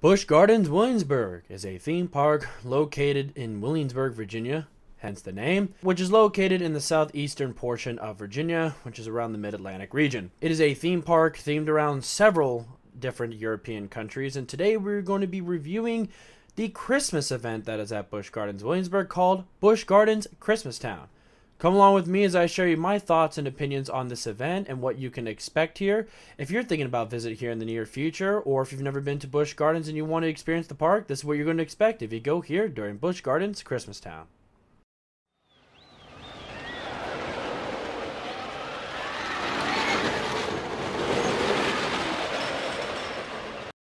Busch Gardens Williamsburg is a theme park located in Williamsburg, Virginia, hence the name, which is located in the southeastern portion of Virginia, which is around the mid-Atlantic region. It is a theme park themed around several different European countries, and today we're going to be reviewing the Christmas event that is at Busch Gardens Williamsburg called Busch Gardens Christmas Town. Come along with me as I share you my thoughts and opinions on this event and what you can expect here. If you're thinking about visiting here in the near future, or if you've never been to Busch Gardens and you want to experience the park, this is what you're going to expect if you go here during Busch Gardens Christmas Town.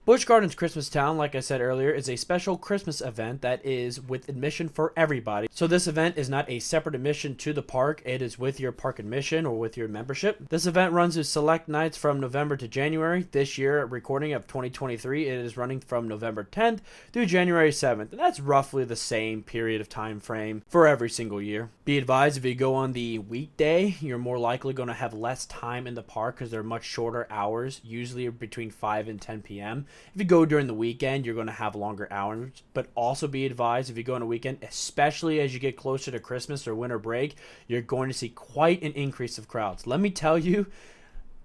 Busch Gardens Christmas Town, like I said earlier, is a special Christmas event that is with admission for everybody. So this event is not a separate admission to the park. It is with your park admission or with your membership. This event runs through select nights from November to January. This year, recording of 2023, it is running from November 10th through January 7th. And that's roughly the same period of time frame for every single year. Be advised, if you go on the weekday, you're more likely going to have less time in the park because they're much shorter hours, usually between 5 and 10 p.m. If you go during the weekend, you're going to have longer hours, but also be advised if you go on a weekend, especially as you get closer to Christmas or winter break, you're going to see quite an increase of crowds. Let me tell you,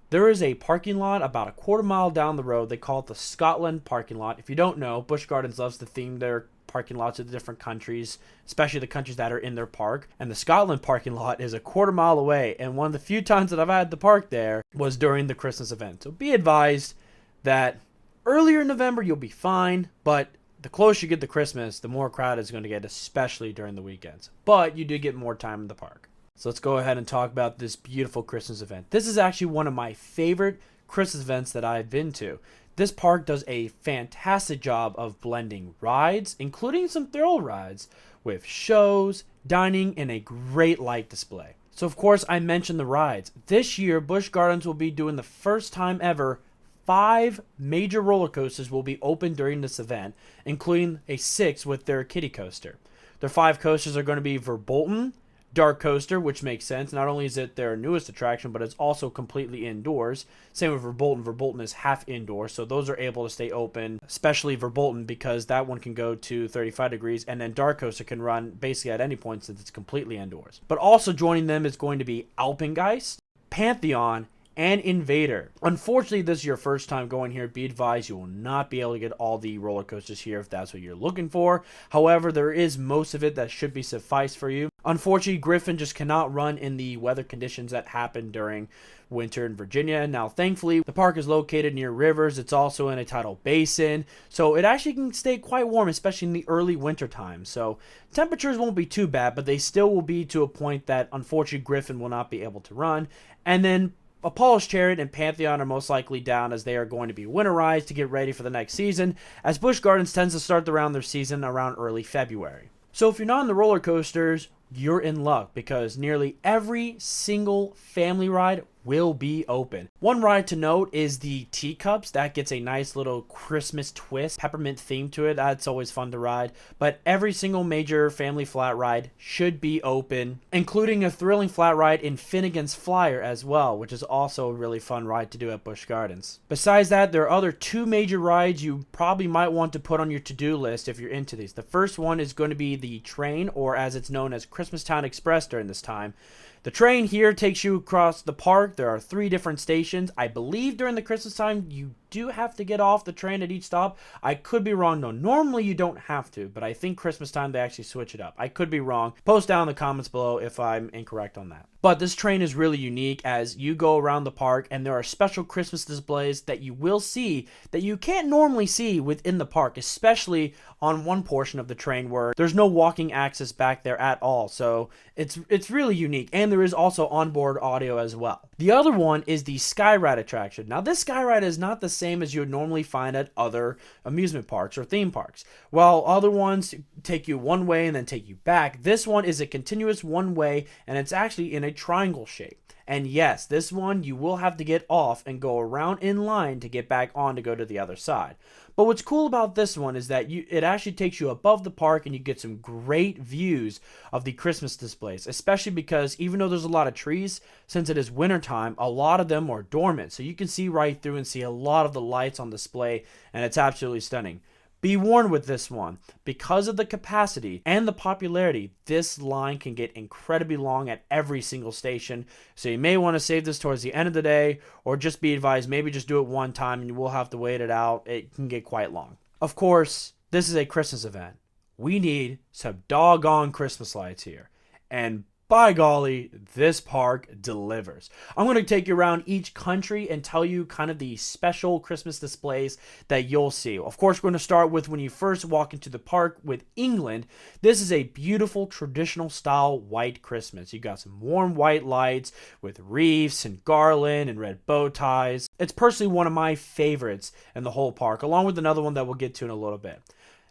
there is a parking lot about a quarter mile down the road. They call it the Scotland parking lot. If you don't know, Busch Gardens loves to theme their parking lots of the different countries, especially the countries that are in their park. And the Scotland parking lot is a quarter mile away. And one of the few times that I've had to park there was during the Christmas event. So be advised that earlier in November, you'll be fine, but the closer you get to Christmas, the more crowded it's going to get, especially during the weekends. But you do get more time in the park. So let's go ahead and talk about this beautiful Christmas event. This is actually one of my favorite Christmas events that I've been to. This park does a fantastic job of blending rides, including some thrill rides, with shows, dining, and a great light display. So of course, I mentioned the rides. This year, Busch Gardens will be doing the first time ever 5 major roller coasters will be open during this event, including a 6th with their kiddie coaster. Their 5 coasters are going to be Verbolten, Dark Coaster, which makes sense. Not only is it their newest attraction, but it's also completely indoors. Same with Verbolten. Verbolten is half indoor, so those are able to stay open, especially Verbolten, because that one can go to 35 degrees, and then Dark Coaster can run basically at any point since it's completely indoors. But also joining them is going to be Alpengeist, Pantheon, and Invader. Unfortunately, this is your first time going here. Be advised, you will not be able to get all the roller coasters here if that's what you're looking for. However, there is most of it that should be suffice for you. Unfortunately, Griffon just cannot run in the weather conditions that happen during winter in Virginia. Now, thankfully, the park is located near rivers. It's also in a tidal basin, so it actually can stay quite warm, especially in the early winter time. So temperatures won't be too bad, but they still will be to a point that, unfortunately, Griffon will not be able to run. And then Apollo's Chariot and Pantheon are most likely down, as they are going to be winterized to get ready for the next season, as Busch Gardens tends to start their season around early February. So if you're not in the roller coasters, you're in luck, because nearly every single family ride will be open. One ride to note is the Teacups. That gets a nice little Christmas twist, peppermint theme to it. That's always fun to ride. But every single major family flat ride should be open, including a thrilling flat ride in Finnegan's Flyer as well, which is also a really fun ride to do at Busch Gardens. Besides that, there are other 2 major rides you probably might want to put on your to-do list if you're into these. The first one is going to be the train, or as it's known as Christmastown Express during this time. The train here takes you across the park. There are 3 different stations. I believe during the Christmas time, you do have to get off the train at each stop. I could be wrong, though. Normally, you don't have to, but I think Christmas time, they actually switch it up. I could be wrong. Post down in the comments below if I'm incorrect on that. But this train is really unique, as you go around the park, and there are special Christmas displays that you will see that you can't normally see within the park, especially on one portion of the train where there's no walking access back there at all. So it's really unique, and there is also onboard audio as well. The other one is the Skyride attraction. Now, this Skyride is not the same as you would normally find at other amusement parks or theme parks. While other ones take you one way and then take you back, this one is a continuous one way, and it's actually in a triangle shape. And yes, this one you will have to get off and go around in line to get back on to go to the other side. But what's cool about this one is that it actually takes you above the park, and you get some great views of the Christmas displays, especially because even though there's a lot of trees, since it is wintertime, a lot of them are dormant. So you can see right through and see a lot of the lights on display, and it's absolutely stunning. Be warned with this one, because of the capacity and the popularity, this line can get incredibly long at every single station, so you may want to save this towards the end of the day, or just be advised, maybe just do it one time and you will have to wait it out. It can get quite long. Of course, this is a Christmas event. We need some doggone Christmas lights here, and by golly, this park delivers. I'm going to take you around each country and tell you kind of the special Christmas displays that you'll see. Of course, we're going to start with when you first walk into the park with England. This is a beautiful traditional style white Christmas. You got some warm white lights with wreaths and garland and red bow ties. It's personally one of my favorites in the whole park, along with another one that we'll get to in a little bit.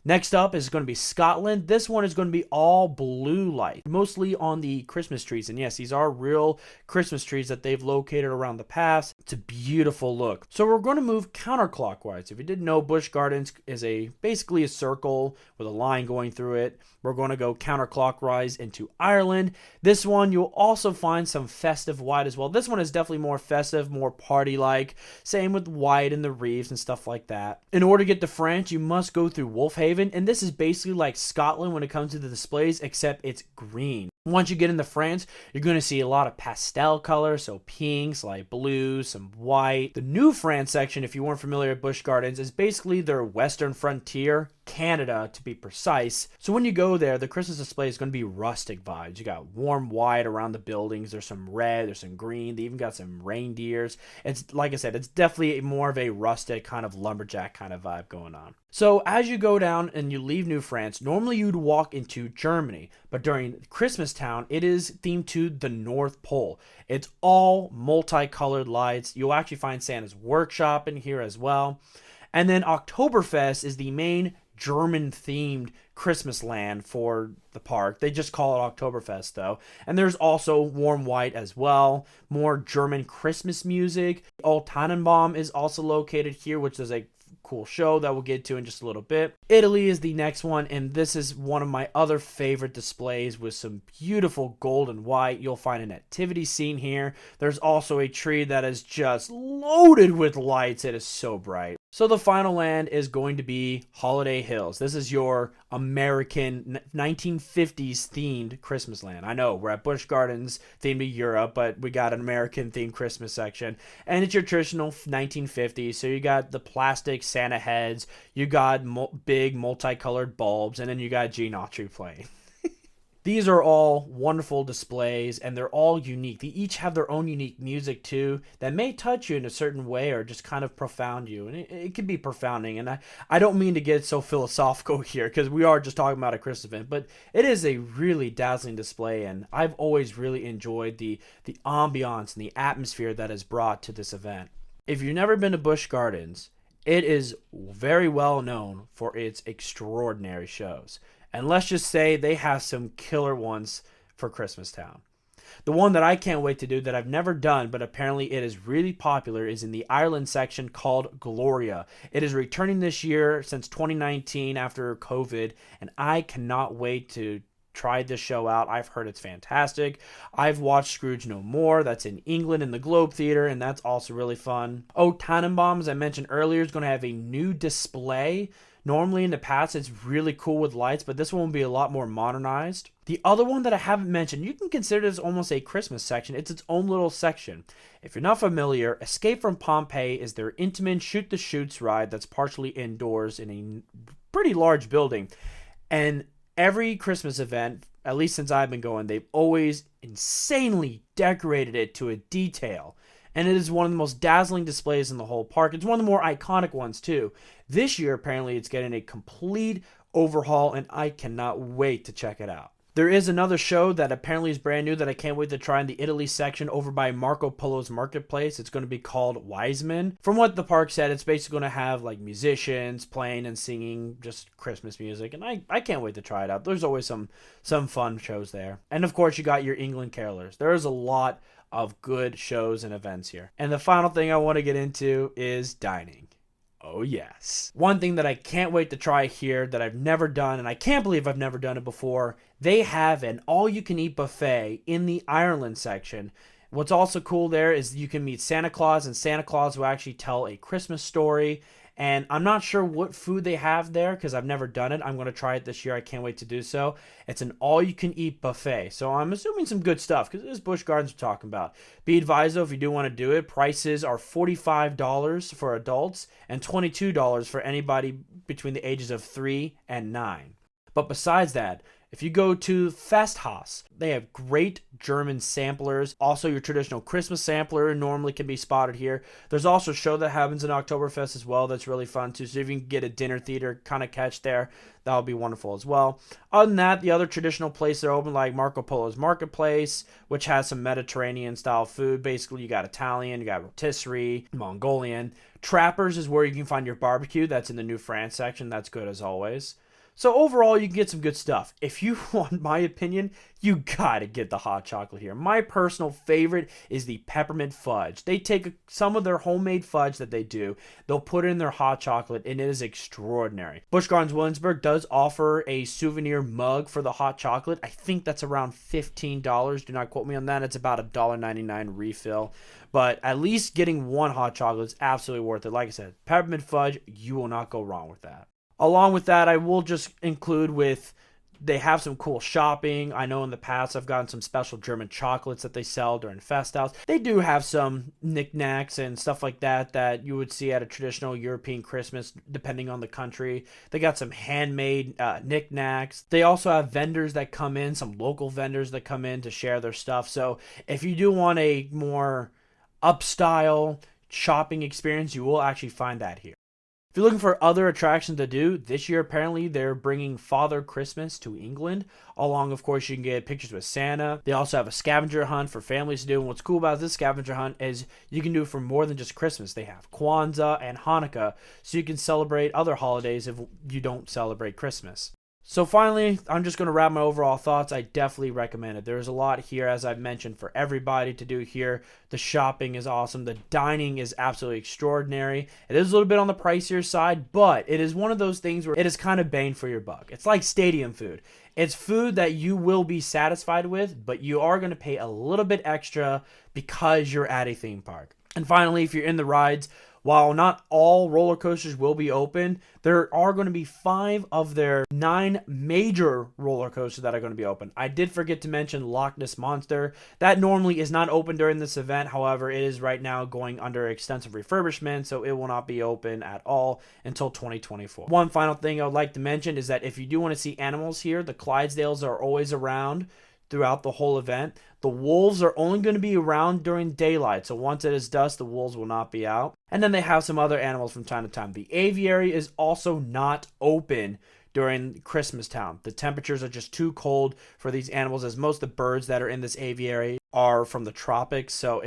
Next up is going to be Scotland. This one is going to be all blue light, mostly on the Christmas trees. And yes, these are real Christmas trees that they've located around the pass. It's a beautiful look. So we're going to move counterclockwise. If you didn't know, Busch Gardens is basically a circle with a line going through it. We're going to go counterclockwise into Ireland. This one, you'll also find some festive white as well. This one is definitely more festive, more party-like. Same with white and the wreaths and stuff like that. In order to get to France, you must go through Wolfhaven, and this is basically like Scotland when it comes to the displays, except it's green. Once you get into France, you're going to see a lot of pastel colors, so pinks, light blues, some white. The New France section, if you weren't familiar with Busch Gardens, is basically their western frontier, Canada to be precise. So when you go there, the Christmas display is going to be rustic vibes. You got warm white around the buildings. There's some red, there's some green. They even got some reindeers. It's, like I said, it's definitely more of a rustic kind of lumberjack kind of vibe going on. So as you go down and you leave New France, normally you'd walk into Germany, but during Christmas Town, it is themed to the North Pole. It's all multicolored lights. You'll actually find Santa's workshop in here as well. And then Oktoberfest is the main German-themed Christmas land for the park. They just call it Oktoberfest, though. And there's also warm white as well. More German Christmas music. Old Tannenbaum is also located here, which is a cool show that we'll get to in just a little bit. Italy is the next one, and this is one of my other favorite displays with some beautiful gold and white. You'll find a nativity scene here. There's also a tree that is just loaded with lights. It is so bright. So the final land is going to be Holiday Hills. This is your American 1950s themed Christmas land. I know we're at Busch Gardens themed to Europe, but we got an American themed Christmas section. And it's your traditional 1950s. So you got the plastic Santa heads, you got big multicolored bulbs, and then you got Gene Autry playing. These are all wonderful displays, and they're all unique. They each have their own unique music, too, that may touch you in a certain way or just kind of profound you. And it can be profounding. And I don't mean to get so philosophical here, because we are just talking about a Christmas event. But it is a really dazzling display, and I've always really enjoyed the ambiance and the atmosphere that is brought to this event. If you've never been to Busch Gardens, it is very well known for its extraordinary shows. And let's just say they have some killer ones for Christmas Town. The one that I can't wait to do that I've never done, but apparently it is really popular, is in the Ireland section called Gloria. It is returning this year since 2019 after COVID, and I cannot wait to try this show out. I've heard it's fantastic. I've watched Scrooge No More. That's in England in the Globe Theater, and that's also really fun. Oh, Tannenbaum, as I mentioned earlier, is going to have a new display. Normally in the past, it's really cool with lights, but this one will be a lot more modernized. The other one that I haven't mentioned, you can consider this almost a Christmas section. It's its own little section. If you're not familiar, Escape from Pompeii is their intimate shoot-the-chutes ride that's partially indoors in a pretty large building. And every Christmas event, at least since I've been going, they've always insanely decorated it to a detail. And it is one of the most dazzling displays in the whole park. It's one of the more iconic ones, too. This year, apparently, it's getting a complete overhaul, and I cannot wait to check it out. There is another show that apparently is brand new that I can't wait to try in the Italy section over by Marco Polo's Marketplace. It's going to be called Wiseman. From what the park said, it's basically going to have like musicians playing and singing just Christmas music, and I can't wait to try it out. There's always some fun shows there. And of course, you got your England carolers. There is a lot of good shows and events here. And the final thing I want to get into is dining. Oh yes. One thing that I can't wait to try here that I've never done, and I can't believe I've never done it before, they have an all-you-can-eat buffet in the Ireland section. What's also cool there is you can meet Santa Claus, and Santa Claus will actually tell a Christmas story, And I'm not sure what food they have there because I've never done it. I'm going to try it this year. I can't wait to do so. It's an all-you-can-eat buffet. So I'm assuming some good stuff because it is Busch Gardens we're talking about. Be advised, though, if you do want to do it, prices are $45 for adults and $22 for anybody between the ages of 3 and 9. But besides that, if you go to Festhaus, they have great German samplers. Also, your traditional Christmas sampler normally can be spotted here. There's also a show that happens in Oktoberfest as well that's really fun too. So if you can get a dinner theater kind of catch there, that would be wonderful as well. Other than that, the other traditional places that are open, like Marco Polo's Marketplace, which has some Mediterranean style food. Basically, you got Italian, you got rotisserie, Mongolian. Trappers is where you can find your barbecue. That's in the New France section. That's good as always. So overall, you can get some good stuff. If you want my opinion, you gotta get the hot chocolate here. My personal favorite is the peppermint fudge. They take some of their homemade fudge that they do, they'll put it in their hot chocolate, and it is extraordinary. Busch Gardens Williamsburg does offer a souvenir mug for the hot chocolate. I think that's around $15. Do not quote me on that. It's about a $1.99 refill. But at least getting one hot chocolate is absolutely worth it. Like I said, peppermint fudge, you will not go wrong with that. Along with that, I will just include they have some cool shopping. I know in the past I've gotten some special German chocolates that they sell during Festhaus. They do have some knickknacks and stuff like that that you would see at a traditional European Christmas, depending on the country. They got some handmade knickknacks. They also have vendors that come in, some local vendors that come in to share their stuff. So if you do want a more upstyle shopping experience, you will actually find that here. If you're looking for other attractions to do, this year apparently they're bringing Father Christmas to England. Along, of course, you can get pictures with Santa. They also have a scavenger hunt for families to do. And what's cool about this scavenger hunt is you can do it for more than just Christmas. They have Kwanzaa and Hanukkah, so you can celebrate other holidays if you don't celebrate Christmas. So finally, I'm just going to wrap my overall thoughts. I definitely recommend it. There's a lot here, as I've mentioned, for everybody to do here. The shopping is awesome. The dining is absolutely extraordinary. It is a little bit on the pricier side, but it is one of those things where it is kind of bang for your buck. It's like stadium food. It's food that you will be satisfied with, but you are going to pay a little bit extra because you're at a theme park. And finally, if you're in the rides, while not all roller coasters will be open, there are going to be 5 of their 9 major roller coasters that are going to be open. I did forget to mention Loch Ness Monster. That normally is not open during this event. However, it is right now going under extensive refurbishment, so it will not be open at all until 2024. One final thing I would like to mention is that if you do want to see animals here, the Clydesdales are always around throughout the whole event. The wolves are only going to be around during daylight, so once it is dusk, the wolves will not be out. And then they have some other animals from time to time. The aviary is also not open during Christmas Town. The temperatures are just too cold for these animals, as most of the birds that are in this aviary are from the tropics, so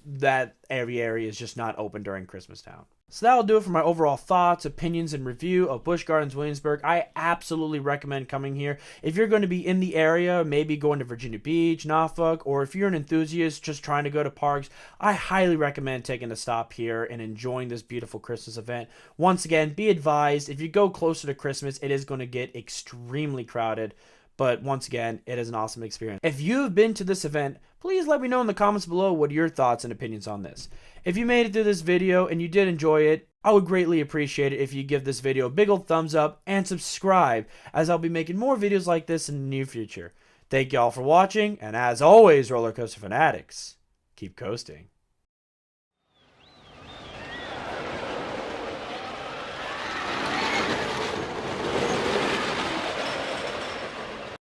that aviary is just not open during Christmas Town. So that'll do it for my overall thoughts, opinions, and review of Busch Gardens Williamsburg. I absolutely recommend coming here. If you're going to be in the area, maybe going to Virginia Beach, Norfolk, or if you're an enthusiast just trying to go to parks, I highly recommend taking a stop here and enjoying this beautiful Christmas event. Once again, be advised, if you go closer to Christmas, it is going to get extremely crowded. But once again, it is an awesome experience. If you've been to this event, please let me know in the comments below what your thoughts and opinions on this. If you made it through this video and you did enjoy it, I would greatly appreciate it if you give this video a big old thumbs up and subscribe, as I'll be making more videos like this in the near future. Thank you all for watching, and as always, roller coaster fanatics, keep coasting.